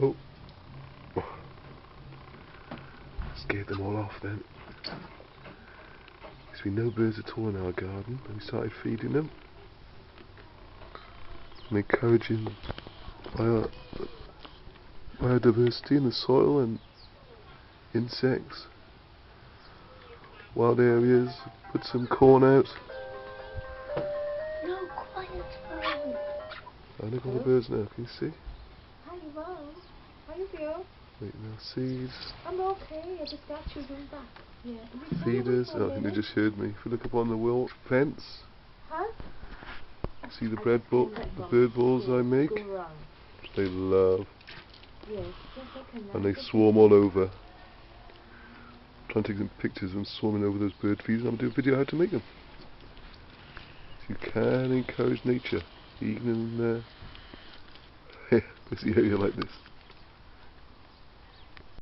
Oh. Scared them all off then. There's been no birds at all in our garden, and we started feeding them and encouraging biodiversity in the soil and insects, wild areas. Put some corn out. No, quiet, Rose. I look at all the birds now, can you see? Hi, Rose. How you feel? Wait, now seeds. I'm okay, I just got children back. Yeah. Feeders. Oh, I think they just heard me. If you look up on the fence, Huh? see the bird balls I make? They love. Yes, And they swarm all over. I'm trying to take some pictures of them swarming over those bird feeders, and I'm going to do a video how to make them. So you can encourage nature, even in a busy area like this.